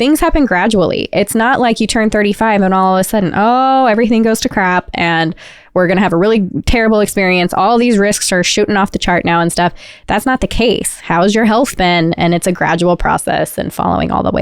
things happen gradually. It's not like you turn 35 and all of a sudden, oh, everything goes to crap and we're going to have a really terrible experience. All these risks are shooting off the chart now and stuff. That's not the case. How's your health been? And it's a gradual process and following all of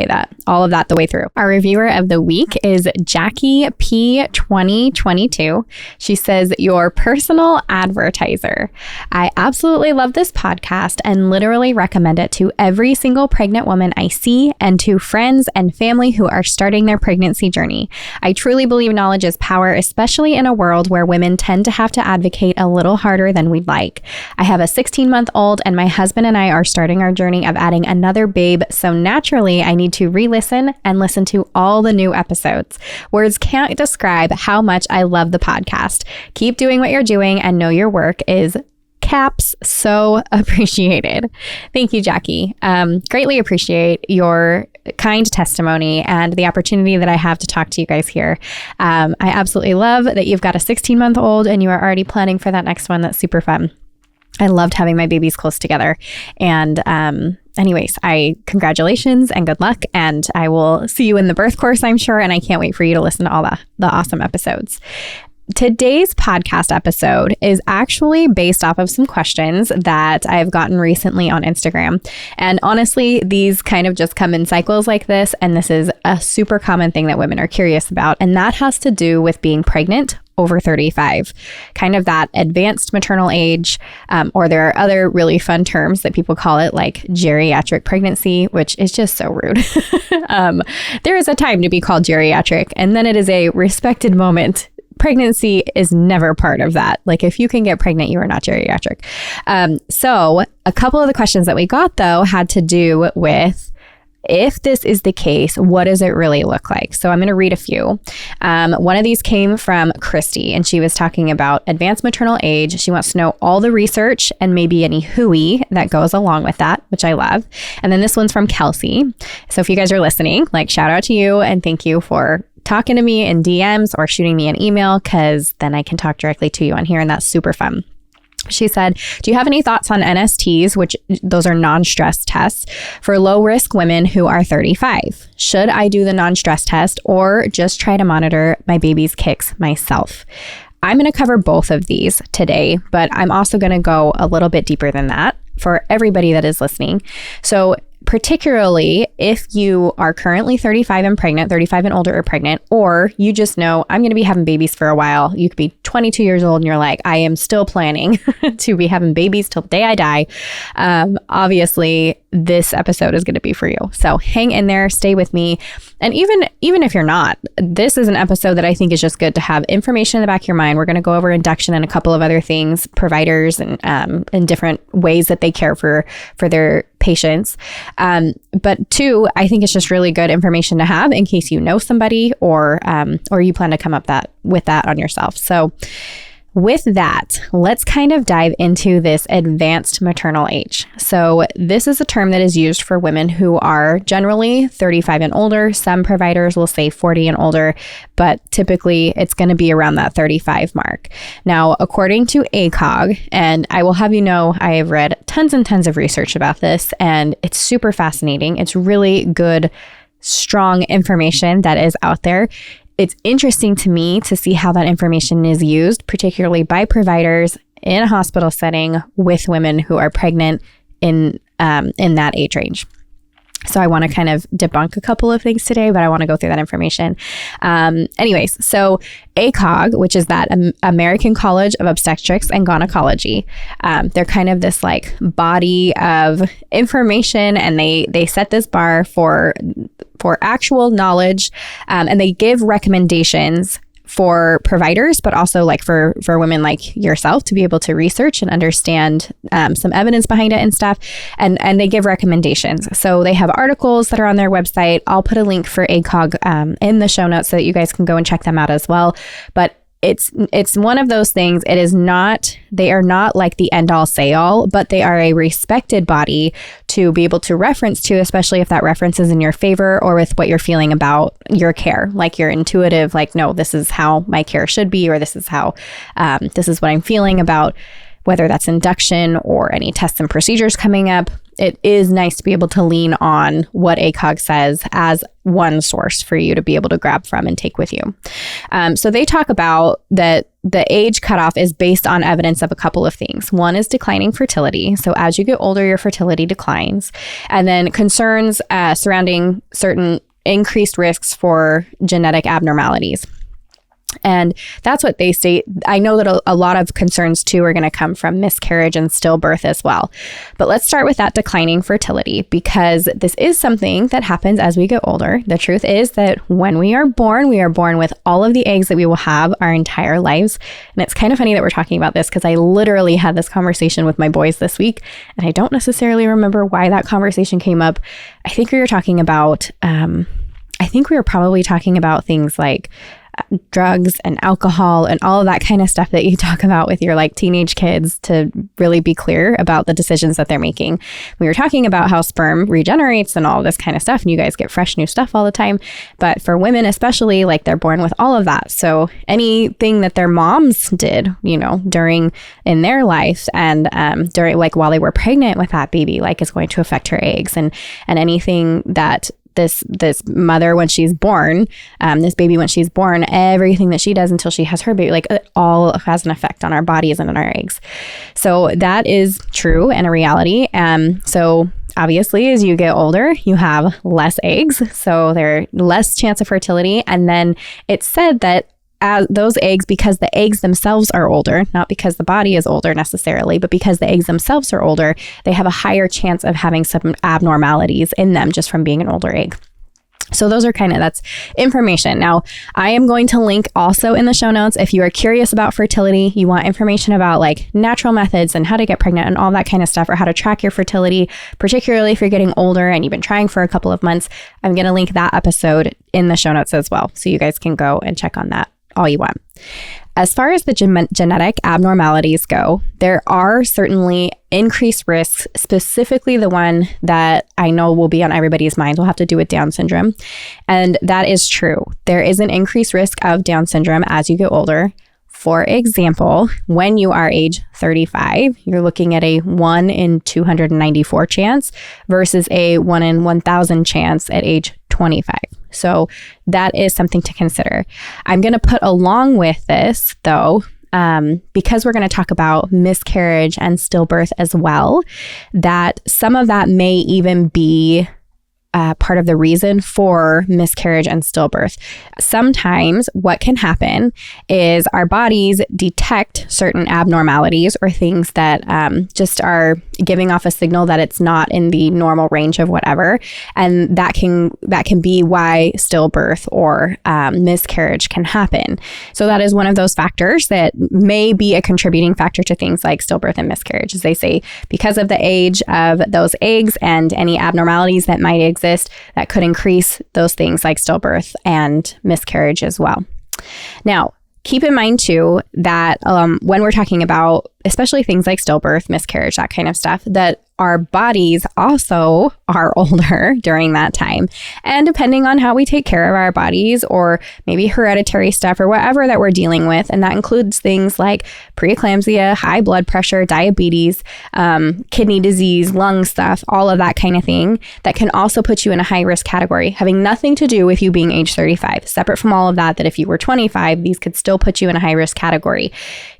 that the way through. Our reviewer of the week is Jackie P 2022. She says, your personal advertiser. I absolutely love this podcast and literally recommend it to every single pregnant woman I see and to friends and family who are starting their pregnancy journey. I truly believe knowledge is power, especially in a world where women tend to have to advocate a little harder than we'd like. I have a 16-month-old and my husband and I are starting our journey of adding another babe, so naturally I need to re-listen and listen to all the new episodes. Words can't describe how much I love the podcast. Keep doing what you're doing and know your work is caps so appreciated. Thank you, Jackie. Greatly appreciate your kind testimony and the opportunity that I have to talk to you guys here. I absolutely love that you've got a 16-month-old and you are already planning for that next one. That's super fun. I loved having my babies close together. And anyways, congratulations and good luck. And I will see you in the birth course, I'm sure. And I can't wait for you to listen to all the awesome episodes. Today's podcast episode is actually based off of some questions that I've gotten recently on Instagram. And honestly, these kind of just come in cycles like this. And this is a super common thing that women are curious about. And that has to do with being pregnant over 35, kind of that advanced maternal age, or there are other really fun terms that people call it, like geriatric pregnancy, which is just so rude. There is a time to be called geriatric, and then it is a respected moment. Pregnancy is never part of that. Like if you can get pregnant, you are not geriatric. So a couple of the questions that we got though had to do with, if this is the case, what does it really look like? So I'm going to read a few. One of these came from Christy, and she was talking about advanced maternal age. She wants to know all the research and maybe any hooey that goes along with that, which I love. And then this one's from Kelsey. So if you guys are listening, like shout out to you and thank you for talking to me in DMs or shooting me an email, because then I can talk directly to you on here, and that's super fun. She said, do you have any thoughts on NSTs, which those are non-stress tests, for low-risk women who are 35? Should I do the non-stress test or just try to monitor my baby's kicks myself? I'm going to cover both of these today, but I'm also going to go a little bit deeper than that for everybody that is listening. So particularly if you are currently 35 and pregnant, 35 and older or pregnant, or you just know I'm going to be having babies for a while. You could be 22 years old and you're like, I am still planning to be having babies till the day I die. Obviously, this episode is going to be for you. So hang in there, stay with me. And even if you're not, this is an episode that I think is just good to have information in the back of your mind. We're going to go over induction and a couple of other things, providers and different ways that they care for their patients. But two, I think it's just really good information to have in case you know somebody or you plan to come up with that on yourself. So with that, let's kind of dive into this advanced maternal age. So this is a term that is used for women who are generally 35 and older. Some providers will say 40 and older, but typically it's going to be around that 35 mark. Now, according to ACOG, and I will have you know, I have read tons and tons of research about this, and it's super fascinating. It's really good, strong information that is out there. It's interesting to me to see how that information is used, particularly by providers in a hospital setting with women who are pregnant in that age range. So I want to kind of debunk a couple of things today, but I want to go through that information. Anyways, so ACOG, which is that American College of Obstetrics and Gynecology, they're kind of this like body of information, and they set this bar for actual knowledge, and they give recommendations for providers, but also like for women like yourself to be able to research and understand some evidence behind it and stuff. And they give recommendations. So they have articles that are on their website. I'll put a link for ACOG in the show notes so that you guys can go and check them out as well. But it's one of those things. They are not like the end all say all, but they are a respected body to be able to reference to, especially if that reference is in your favor or with what you're feeling about your care. Like you're intuitive, like, no, this is how my care should be, or this is how, this is what I'm feeling about whether that's induction or any tests and procedures coming up. it is nice to be able to lean on what ACOG says as one source for you to be able to grab from and take with you. So they talk about that the age cutoff is based on evidence of a couple of things. One is declining fertility. So as you get older, your fertility declines. And then concerns surrounding certain increased risks for genetic abnormalities. And that's what they state. I know that a lot of concerns too are going to come from miscarriage and stillbirth as well. But let's start with that declining fertility, because this is something that happens as we get older. The truth is that when we are born with all of the eggs that we will have our entire lives. And it's kind of funny that we're talking about this because I literally had this conversation with my boys this week, and I don't necessarily remember why that conversation came up. I think we were probably talking about things like drugs and alcohol and all of that kind of stuff that you talk about with your like teenage kids to really be clear about the decisions that they're making. We were talking about how sperm regenerates and all this kind of stuff, and you guys get fresh new stuff all the time. But for women especially, like they're born with all of that. So anything that their moms did, during in their life and during like while they were pregnant with that baby, like is going to affect her eggs, and anything that this mother when she's born, this baby when she's born, everything that she does until she has her baby, like it all has an effect on our bodies and on our eggs. So that is true and a reality. So obviously, as you get older, you have less eggs, so there's less chance of fertility. And then it's said that as those eggs, because the eggs themselves are older, not because the body is older necessarily, but because the eggs themselves are older, they have a higher chance of having some abnormalities in them just from being an older egg. So those are that's information. Now, I am going to link also in the show notes, if you are curious about fertility, you want information about like natural methods and how to get pregnant and all that kind of stuff, or how to track your fertility, particularly if you're getting older and you've been trying for a couple of months, I'm going to link that episode in the show notes as well. So you guys can go and check on that all you want. As far as the genetic abnormalities go, there are certainly increased risks, specifically the one that I know will be on everybody's minds will have to do with Down syndrome. And that is true. There is an increased risk of Down syndrome as you get older. For example, when you are age 35, you're looking at a 1 in 294 chance versus a 1 in 1,000 chance at age 25. So that is something to consider. I'm going to put along with this, though, because we're going to talk about miscarriage and stillbirth as well, that some of that may even be part of the reason for miscarriage and stillbirth. Sometimes what can happen is our bodies detect certain abnormalities or things that just are giving off a signal that it's not in the normal range of whatever, and that can be why stillbirth or miscarriage can happen. So that is one of those factors that may be a contributing factor to things like stillbirth and miscarriage, as they say, because of the age of those eggs and any abnormalities that might exist that could increase those things like stillbirth and miscarriage as well. Now, keep in mind too that when we're talking about especially things like stillbirth, miscarriage, that kind of stuff, that our bodies also are older during that time. And depending on how we take care of our bodies, or maybe hereditary stuff or whatever that we're dealing with, and that includes things like preeclampsia, high blood pressure, diabetes, kidney disease, lung stuff, all of that kind of thing, that can also put you in a high risk category, having nothing to do with you being age 35. Separate from all of that, that if you were 25, these could still put you in a high risk category.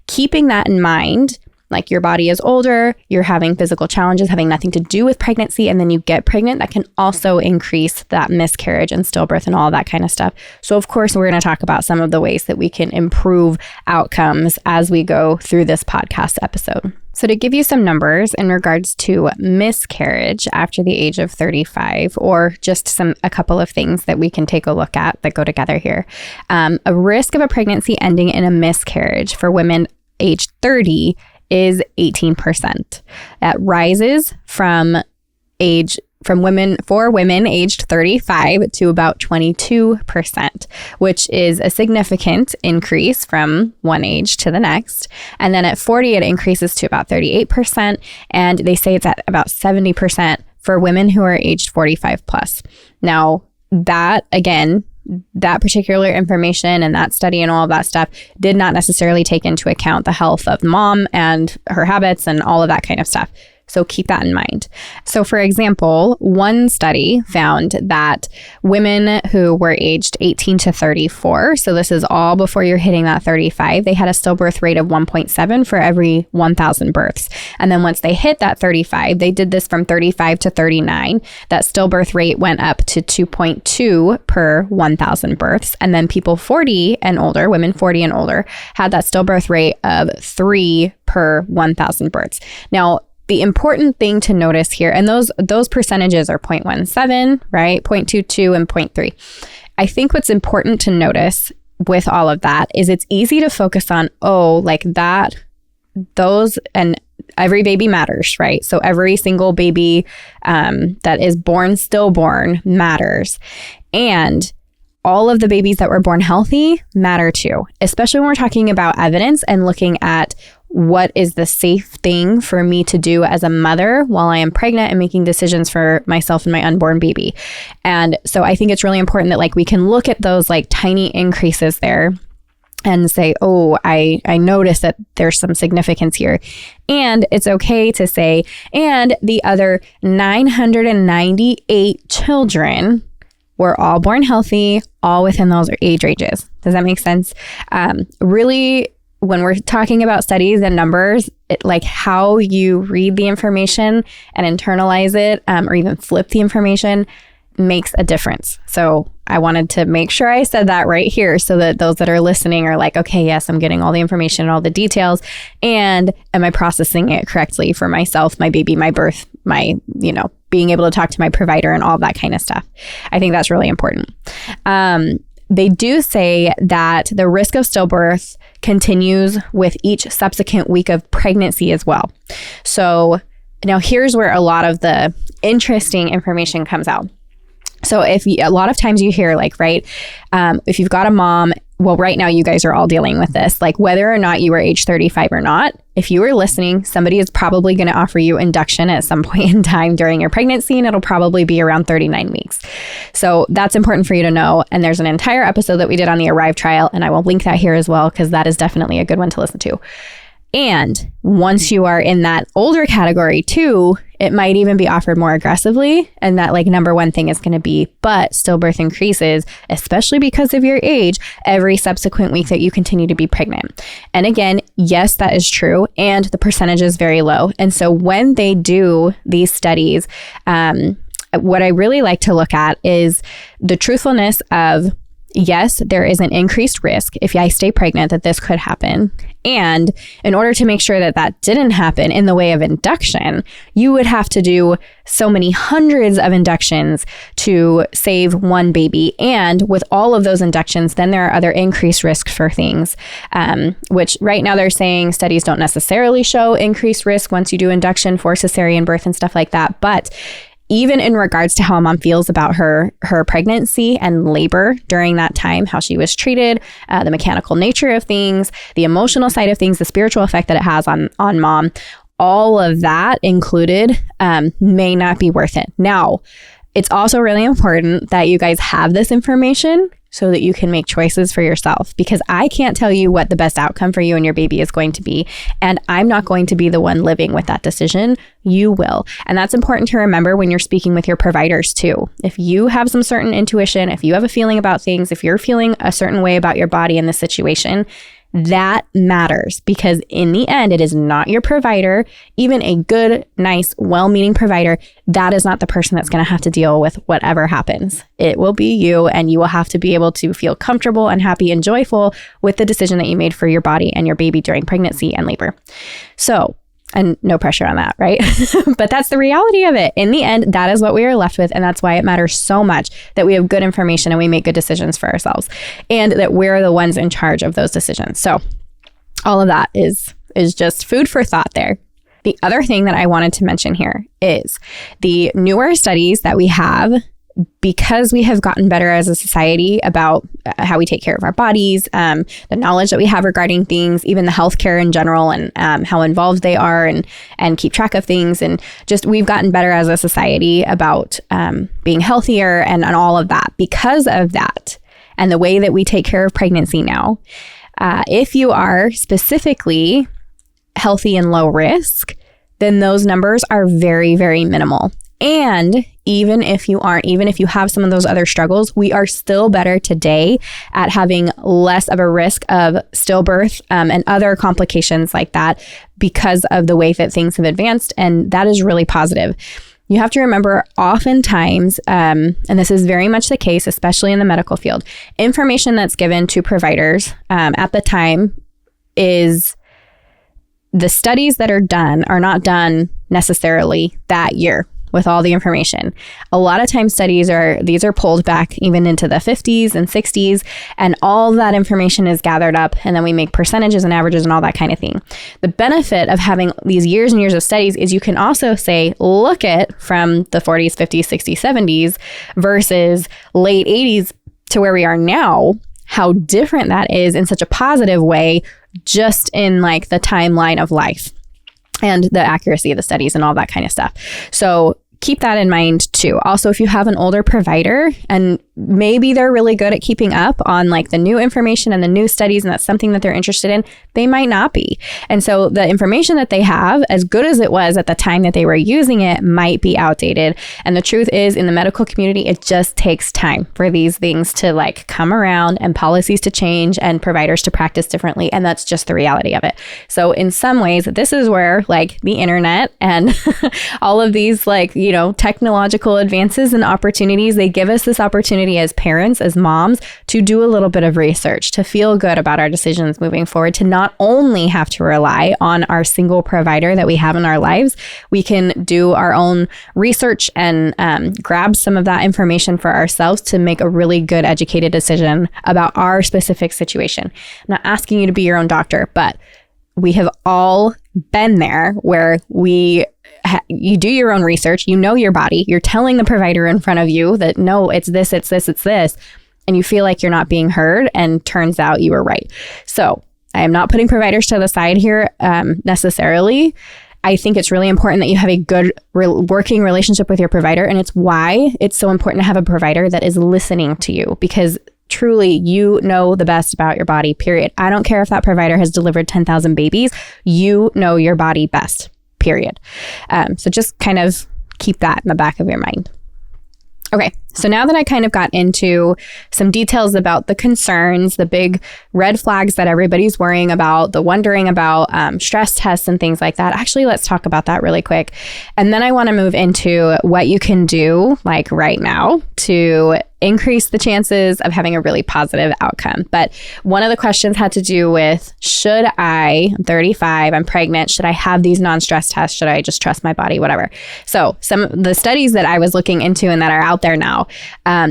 Keeping that in mind, like your body is older, you're having physical challenges having nothing to do with pregnancy, and then you get pregnant, that can also increase that miscarriage and stillbirth and all that kind of stuff. So of course, we're going to talk about some of the ways that we can improve outcomes as we go through this podcast episode. So to give you some numbers in regards to miscarriage after the age of 35, or just a couple of things that we can take a look at that go together here. A risk of a pregnancy ending in a miscarriage for women aged 30 is 18%. That rises for women aged 35 to about 22%, which is a significant increase from one age to the next. And then at 40, it increases to about 38%. And they say it's at about 70% for women who are aged 45 plus. Now, that again, that particular information and that study and all of that stuff did not necessarily take into account the health of mom and her habits and all of that kind of stuff. So keep that in mind. So for example, one study found that women who were aged 18 to 34, so this is all before you're hitting that 35, they had a stillbirth rate of 1.7 for every 1,000 births. And then once they hit that 35, they did this from 35 to 39, that stillbirth rate went up to 2.2 per 1,000 births. And then people 40 and older, women 40 and older, had that stillbirth rate of 3 per 1,000 births. Now, the important thing to notice here, and those percentages are 0.17, right? 0.22 and 0.3. I think what's important to notice with all of that is it's easy to focus on, those, and every baby matters, right? So every single baby that is born stillborn matters. And all of the babies that were born healthy matter too, especially when we're talking about evidence and looking at what is the safe thing for me to do as a mother while I am pregnant and making decisions for myself and my unborn baby. And so I think it's really important that we can look at those tiny increases there and say, I notice that there's some significance here. And it's okay to say, and the other 998 children were all born healthy, all within those age ranges. Does that make sense? Really, when we're talking about studies and numbers, how you read the information and internalize it, or even flip the information, makes a difference. So I wanted to make sure I said that right here so that those that are listening are okay, yes, I'm getting all the information and all the details. And am I processing it correctly for myself, my baby, my birth, my, being able to talk to my provider and all that kind of stuff. I think that's really important. They do say that the risk of stillbirth continues with each subsequent week of pregnancy as well. So now here's where a lot of the interesting information comes out. So a lot of times you hear if you've got a mom, well, right now you guys are all dealing with this, whether or not you were age 35 or not, if you were listening, somebody is probably going to offer you induction at some point in time during your pregnancy, and it'll probably be around 39 weeks. So that's important for you to know. And there's an entire episode that we did on the Arrive trial, and I will link that here as well, because that is definitely a good one to listen to. And once you are in that older category too, it might even be offered more aggressively. And that number one thing is going to be, but stillbirth increases, especially because of your age, every subsequent week that you continue to be pregnant. And again, yes, that is true. And the percentage is very low. And so when they do these studies, what I really like to look at is the truthfulness of, yes, there is an increased risk if I stay pregnant that this could happen. And in order to make sure that that didn't happen in the way of induction, you would have to do so many hundreds of inductions to save one baby. And with all of those inductions, then there are other increased risks for things, which right now they're saying studies don't necessarily show increased risk once you do induction for cesarean birth and stuff like that. But even in regards to how a mom feels about her pregnancy and labor during that time, how she was treated, the mechanical nature of things, the emotional side of things, the spiritual effect that it has on mom, all of that included may not be worth it. Now, it's also really important that you guys have this information so that you can make choices for yourself, because I can't tell you what the best outcome for you and your baby is going to be. And I'm not going to be the one living with that decision. You will. And that's important to remember when you're speaking with your providers too. If you have some certain intuition, if you have a feeling about things, if you're feeling a certain way about your body in this situation, that matters, because in the end, it is not your provider, even a good, nice, well-meaning provider. That is not the person that's going to have to deal with whatever happens. It will be you, and you will have to be able to feel comfortable and happy and joyful with the decision that you made for your body and your baby during pregnancy and labor. So, and no pressure on that, right? But that's the reality of it. In the end, that is what we are left with. And that's why it matters so much that we have good information and we make good decisions for ourselves, and that we're the ones in charge of those decisions. So all of that is just food for thought there. The other thing that I wanted to mention here is the newer studies that we have, because we have gotten better as a society about how we take care of our bodies, the knowledge that we have regarding things, even the healthcare in general, and how involved they are and keep track of things. And just we've gotten better as a society about being healthier and all of that. Because of that and the way that we take care of pregnancy now, if you are specifically healthy and low risk, then those numbers are very, very minimal. And even if you have some of those other struggles, we are still better today at having less of a risk of stillbirth and other complications like that because of the way that things have advanced. And that is really positive. You have to remember, oftentimes, and this is very much the case, especially in the medical field, information that's given to providers at the time is the studies that are done are not done necessarily that year with all the information. A lot of times these are pulled back even into the 50s and 60s, and all that information is gathered up, and then we make percentages and averages and all that kind of thing. The benefit of having these years and years of studies is you can also say, look at from the 40s, 50s, 60s, 70s versus late 80s to where we are now, how different that is in such a positive way, just in like the timeline of life and the accuracy of the studies and all that kind of stuff. So keep that in mind too. Also, if you have an older provider and maybe they're really good at keeping up on like the new information and the new studies, and that's something that they're interested in, they might not be. And so the information that they have, as good as it was at the time that they were using it, might be outdated. And the truth is, in the medical community, it just takes time for these things to like come around and policies to change and providers to practice differently. And that's just the reality of it. So in some ways, this is where like the internet and all of these like, technological advances and opportunities, they give us this opportunity as parents, as moms, to do a little bit of research, to feel good about our decisions moving forward, to not only have to rely on our single provider that we have in our lives. We can do our own research and grab some of that information for ourselves to make a really good educated decision about our specific situation. I'm not asking you to be your own doctor, but we have all been there where you do your own research, you know your body, you're telling the provider in front of you that no, it's this, and you feel like you're not being heard, and turns out you were right. So I am not putting providers to the side here necessarily. I think it's really important that you have a good working relationship with your provider, and it's why it's so important to have a provider that is listening to you, because truly, you know the best about your body, period. I don't care if that provider has delivered 10,000 babies. You know your body best, period. So just kind of keep that in the back of your mind. Okay, so now that I kind of got into some details about the concerns, the big red flags that everybody's worrying about, the wondering about stress tests and things like that, actually, let's talk about that really quick. And then I want to move into what you can do like right now to increase the chances of having a really positive outcome. But one of the questions had to do with, I'm 35, I'm pregnant, should I have these non-stress tests? Should I just trust my body, whatever? So some of the studies that I was looking into and that are out there now,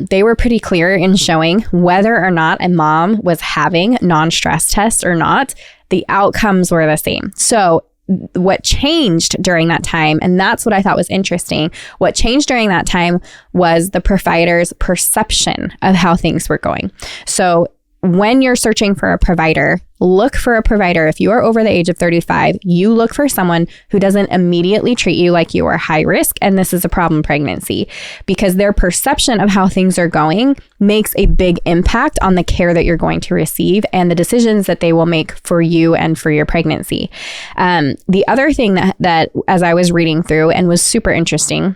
they were pretty clear in showing whether or not a mom was having non-stress tests or not, the outcomes were the same. So what changed during that time, and that's what I thought was interesting, what changed during that time was the provider's perception of how things were going. So when you're searching for a provider, look for a provider. If you are over the age of 35, you look for someone who doesn't immediately treat you like you are high risk and this is a problem pregnancy, because their perception of how things are going makes a big impact on the care that you're going to receive and the decisions that they will make for you and for your pregnancy. The other thing that as I was reading through and was super interesting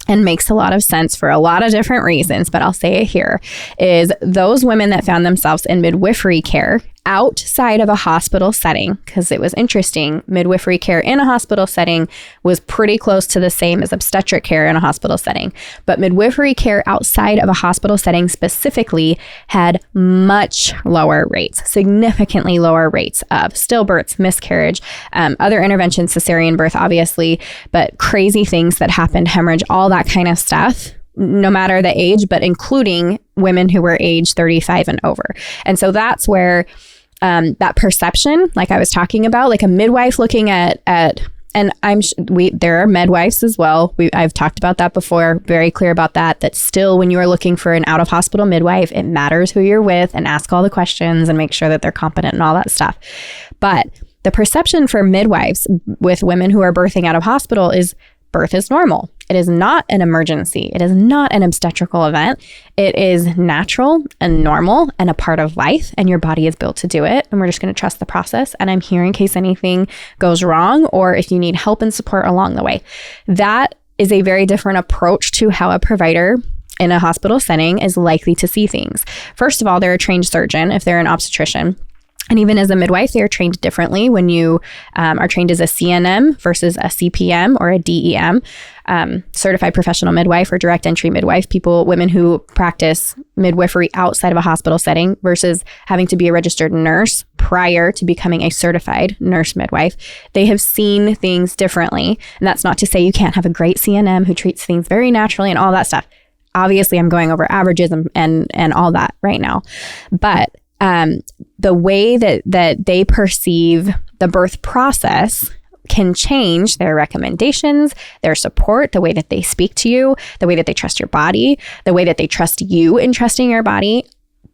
and makes a lot of sense for a lot of different reasons, but I'll say it here, is those women that found themselves in midwifery care outside of a hospital setting, because it was interesting, midwifery care in a hospital setting was pretty close to the same as obstetric care in a hospital setting. But midwifery care outside of a hospital setting specifically had much lower rates, significantly lower rates of stillbirths, miscarriage, other interventions, cesarean birth, obviously, but crazy things that happened, hemorrhage, all that kind of stuff, no matter the age, but including women who were age 35 and over. And so that's where that perception, like I was talking about, like a midwife looking at and there are midwives as well. I've talked about that before, very clear about that still when you are looking for an out-of-hospital midwife, it matters who you're with and ask all the questions and make sure that they're competent and all that stuff. But the perception for midwives with women who are birthing out of hospital is birth is normal. It is not an emergency. It is not an obstetrical event. It is natural and normal and a part of life, and your body is built to do it. And we're just going to trust the process. And I'm here in case anything goes wrong or if you need help and support along the way. That is a very different approach to how a provider in a hospital setting is likely to see things. First of all, they're a trained surgeon if they're an obstetrician. And even as a midwife, they are trained differently when you are trained as a CNM versus a CPM or a DEM, certified professional midwife or direct entry midwife, women who practice midwifery outside of a hospital setting versus having to be a registered nurse prior to becoming a certified nurse midwife. They have seen things differently. And that's not to say you can't have a great CNM who treats things very naturally and all that stuff. Obviously, I'm going over averages and all that right now. But the way that they perceive the birth process can change their recommendations, their support, the way that they speak to you, the way that they trust your body, the way that they trust you in trusting your body.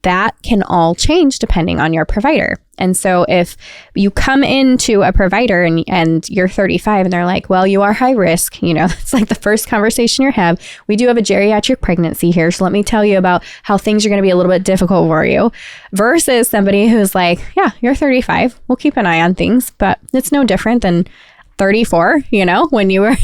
That can all change depending on your provider. And so if you come into a provider and you're 35 and they're like, well, you are high risk, it's like the first conversation you have. We do have a geriatric pregnancy here. So let me tell you about how things are going to be a little bit difficult for you versus somebody who's like, yeah, you're 35. We'll keep an eye on things, but it's no different than 34, when you were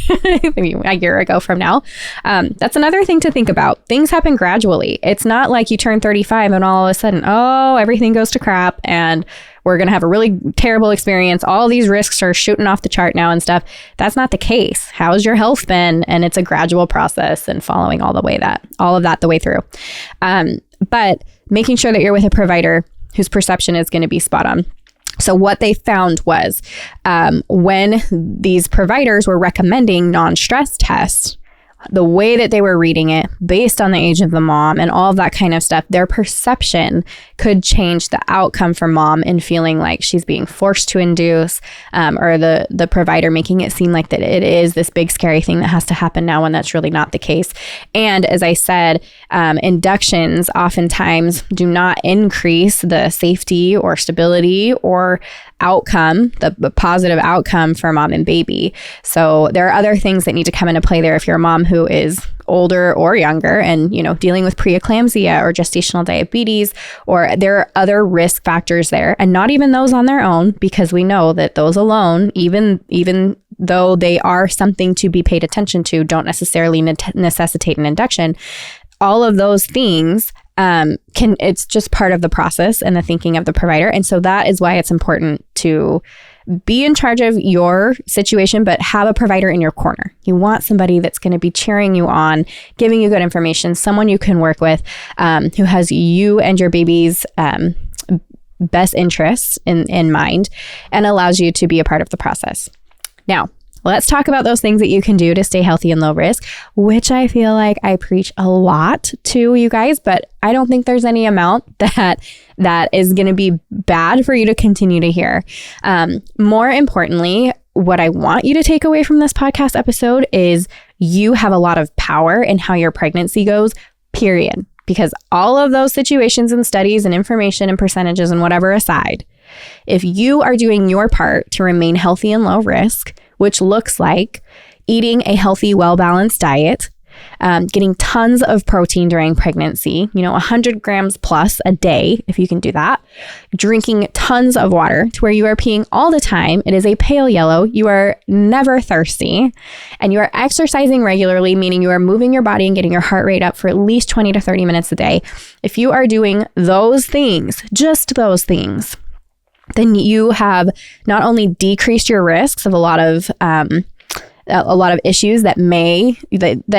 a year ago from now. That's another thing to think about. Things happen gradually. It's not like you turn 35 and all of a sudden, everything goes to crap and we're going to have a really terrible experience. All these risks are shooting off the chart now and stuff. That's not the case. How's your health been? And it's a gradual process and following all of that the way through. But making sure that you're with a provider whose perception is going to be spot on. So what they found was when these providers were recommending non-stress tests, the way that they were reading it based on the age of the mom and all of that kind of stuff, their perception could change the outcome for mom in feeling like she's being forced to induce, or the provider making it seem like that it is this big scary thing that has to happen now when that's really not the case. And as I said, inductions oftentimes do not increase the safety or stability or outcome, the positive outcome for mom and baby. So there are other things that need to come into play there if you're a mom who is older or younger and, dealing with preeclampsia or gestational diabetes, or there are other risk factors there, and not even those on their own, because we know that those alone, even though they are something to be paid attention to, don't necessarily necessitate an induction. All of those things it's just part of the process and the thinking of the provider. And so that is why it's important to be in charge of your situation, but have a provider in your corner. You want somebody that's going to be cheering you on, giving you good information, someone you can work with, who has you and your baby's best interests in mind and allows you to be a part of the process. Now, let's talk about those things that you can do to stay healthy and low risk, which I feel like I preach a lot to you guys, but I don't think there's any amount that is going to be bad for you to continue to hear. More importantly, what I want you to take away from this podcast episode is you have a lot of power in how your pregnancy goes, period. Because all of those situations and studies and information and percentages and whatever aside, if you are doing your part to remain healthy and low risk, which looks like eating a healthy, well-balanced diet, getting tons of protein during pregnancy, 100 grams plus a day, if you can do that, drinking tons of water to where you are peeing all the time. It is a pale yellow. You are never thirsty, and you are exercising regularly, meaning you are moving your body and getting your heart rate up for at least 20 to 30 minutes a day. If you are doing those things, just those things, then you have not only decreased your risks of a lot of issues that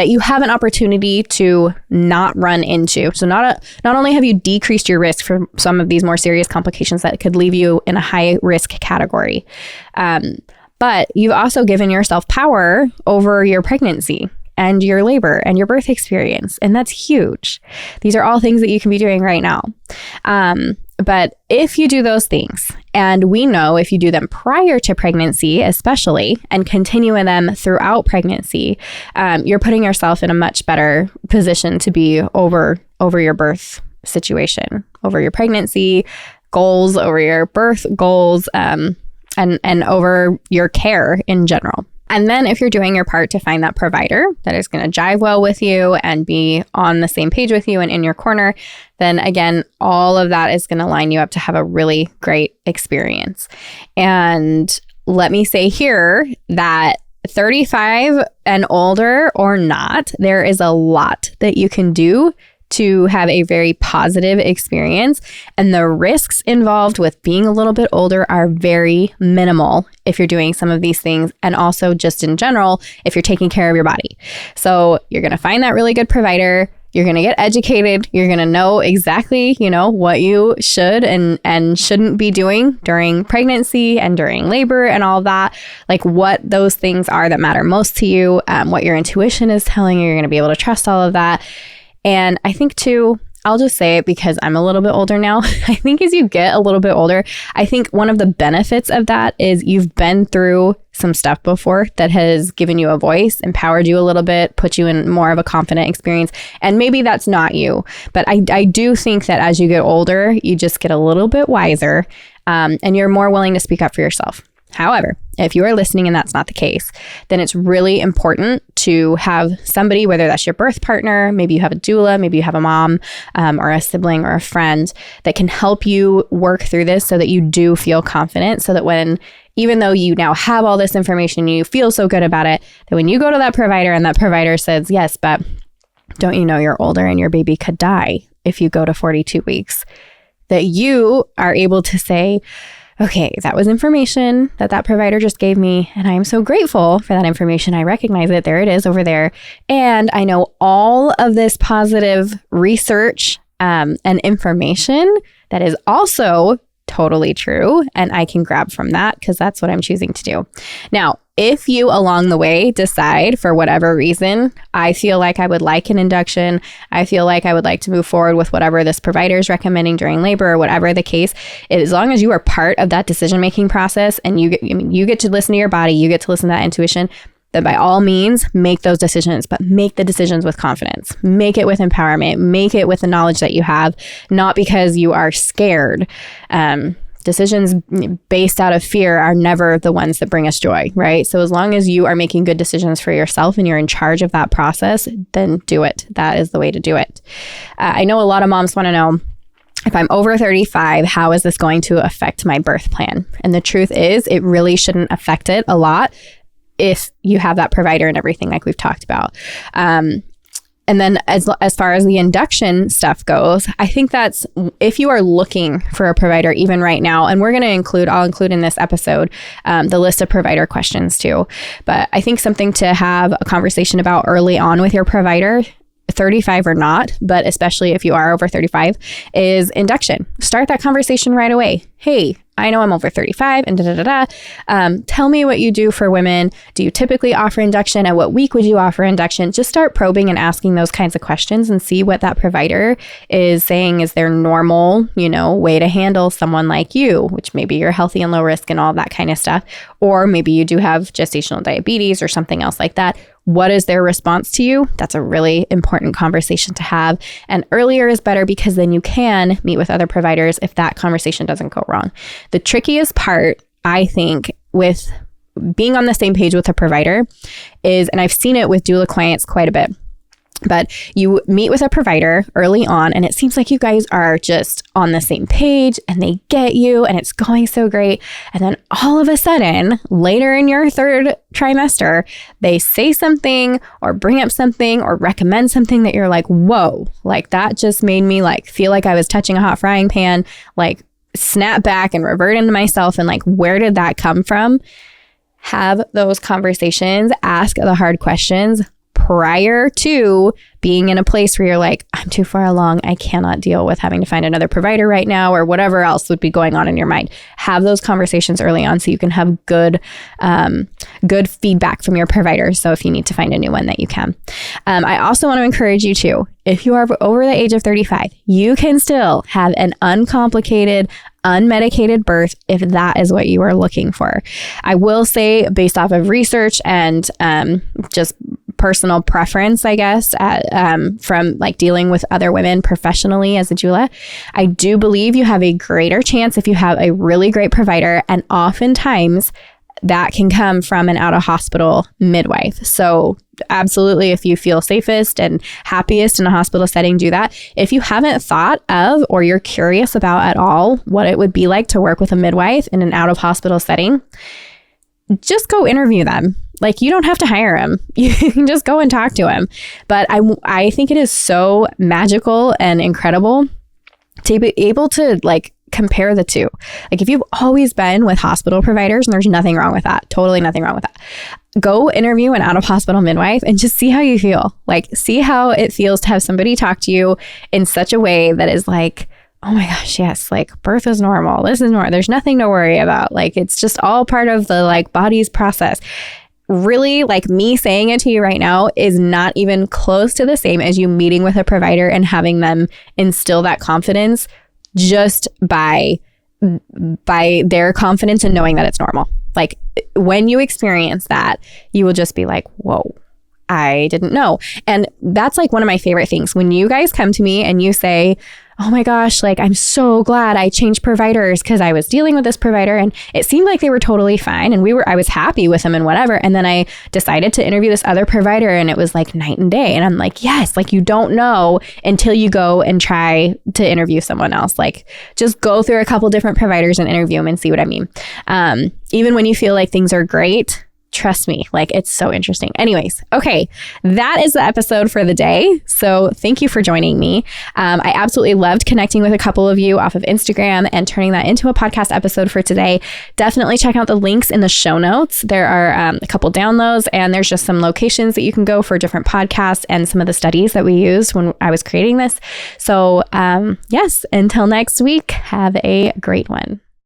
you have an opportunity to not run into. So not only have you decreased your risk for some of these more serious complications that could leave you in a high risk category, but you've also given yourself power over your pregnancy and your labor and your birth experience. And that's huge. These are all things that you can be doing right now. But if you do those things, and we know if you do them prior to pregnancy, especially, and continue in them throughout pregnancy, you're putting yourself in a much better position to be over your birth situation, over your pregnancy goals, over your birth goals, and over your care in general. And then if you're doing your part to find that provider that is going to jive well with you and be on the same page with you and in your corner, then again, all of that is going to line you up to have a really great experience. And let me say here that 35 and older or not, there is a lot that you can do to have a very positive experience. And the risks involved with being a little bit older are very minimal if you're doing some of these things. And also just in general, if you're taking care of your body. So you're going to find that really good provider. You're going to get educated. You're going to know exactly, what you should and shouldn't be doing during pregnancy and during labor and all that, like what those things are that matter most to you, what your intuition is telling you. You're going to be able to trust all of that. And I think too, I'll just say it because I'm a little bit older now. I think as you get a little bit older, I think one of the benefits of that is you've been through some stuff before that has given you a voice, empowered you a little bit, put you in more of a confident experience. And maybe that's not you, but I do think that as you get older, you just get a little bit wiser and you're more willing to speak up for yourself. However, if you are listening and that's not the case, then it's really important to have somebody, whether that's your birth partner, maybe you have a doula, maybe you have a mom or a sibling or a friend that can help you work through this so that you do feel confident, so that even though you now have all this information, you feel so good about it, that when you go to that provider and that provider says, yes, but don't you know you're older and your baby could die if you go to 42 weeks, that you are able to say, okay, that was information that provider just gave me, and I am so grateful for that information. I recognize it. There it is over there. And I know all of this positive research and information that is also totally true, and I can grab from that because that's what I'm choosing to do. Now, if you along the way decide for whatever reason, I feel like I would like an induction, I feel like I would like to move forward with whatever this provider is recommending during labor or whatever the case, as long as you are part of that decision-making process and you get to listen to your body, you get to listen to that intuition, then by all means, make those decisions, but make the decisions with confidence. Make it with empowerment. Make it with the knowledge that you have, not because you are scared. Decisions based out of fear are never the ones that bring us joy, right? So as long as you are making good decisions for yourself and you're in charge of that process, then do it. That is the way to do it. I know a lot of moms want to know, if I'm over 35, how is this going to affect my birth plan? And the truth is, it really shouldn't affect it a lot if you have that provider and everything like we've talked about. And then as far as the induction stuff goes, I think that's if you are looking for a provider even right now, and I'll include in this episode the list of provider questions too. But I think something to have a conversation about early on with your provider, 35 or not, but especially if you are over 35, is induction. Start that conversation right away. Hey, I know I'm over 35 and tell me what you do for women. Do you typically offer induction? At what week would you offer induction? Just start probing and asking those kinds of questions and see what that provider is saying is their normal, way to handle someone like you, which maybe you're healthy and low risk and all that kind of stuff. Or maybe you do have gestational diabetes or something else like that. What is their response to you? That's a really important conversation to have. And earlier is better because then you can meet with other providers if that conversation doesn't go wrong. The trickiest part, I think, with being on the same page with a provider is, and I've seen it with doula clients quite a bit, but you meet with a provider early on and it seems like you guys are just on the same page and they get you and it's going so great. And then all of a sudden, later in your third trimester, they say something or bring up something or recommend something that you're like, whoa, like that just made me feel like I was touching a hot frying pan, snap back and revert into myself and where did that come from? Have those conversations, ask the hard questions prior to being in a place where you're like, I'm too far along. I cannot deal with having to find another provider right now, or whatever else would be going on in your mind. Have those conversations early on so you can have good feedback from your provider. So if you need to find a new one, that you can. I also want to encourage you to, if you are over the age of 35, you can still have an uncomplicated, unmedicated birth if that is what you are looking for. I will say, based off of research and just personal preference, I guess, from dealing with other women professionally as a doula, I do believe you have a greater chance if you have a really great provider. And oftentimes that can come from an out-of-hospital midwife. So absolutely, if you feel safest and happiest in a hospital setting, do that. If you haven't thought of, or you're curious about at all what it would be like to work with a midwife in an out-of-hospital setting, just go interview them. Like, you don't have to hire them. You can just go and talk to them. But I think it is so magical and incredible to be able to like compare the two. Like, if you've always been with hospital providers, and there's nothing wrong with that, totally nothing wrong with that, go interview an out-of-hospital midwife and just see how you feel. Like, see how it feels to have somebody talk to you in such a way that is like, oh my gosh, yes, like birth is normal. This is normal. There's nothing to worry about. Like, it's just all part of the like body's process. Really, like, me saying it to you right now is not even close to the same as you meeting with a provider and having them instill that confidence just by their confidence in knowing that it's normal. Like, when you experience that, you will just be like, whoa, I didn't know. And that's like one of my favorite things. When you guys come to me and you say, oh my gosh, like, I'm so glad I changed providers because I was dealing with this provider and it seemed like they were totally fine and I was happy with them and whatever. And then I decided to interview this other provider and it was like night and day. And I'm like, yes, like, you don't know until you go and try to interview someone else. Like, just go through a couple different providers and interview them and see what I mean. Even when you feel like things are great, trust me, like, it's so interesting. Anyways, okay, that is the episode for the day. So thank you for joining me. I absolutely loved connecting with a couple of you off of Instagram and turning that into a podcast episode for today. Definitely check out the links in the show notes. There are a couple downloads, and there's just some locations that you can go for different podcasts and some of the studies that we used when I was creating this. So yes, until next week, have a great one.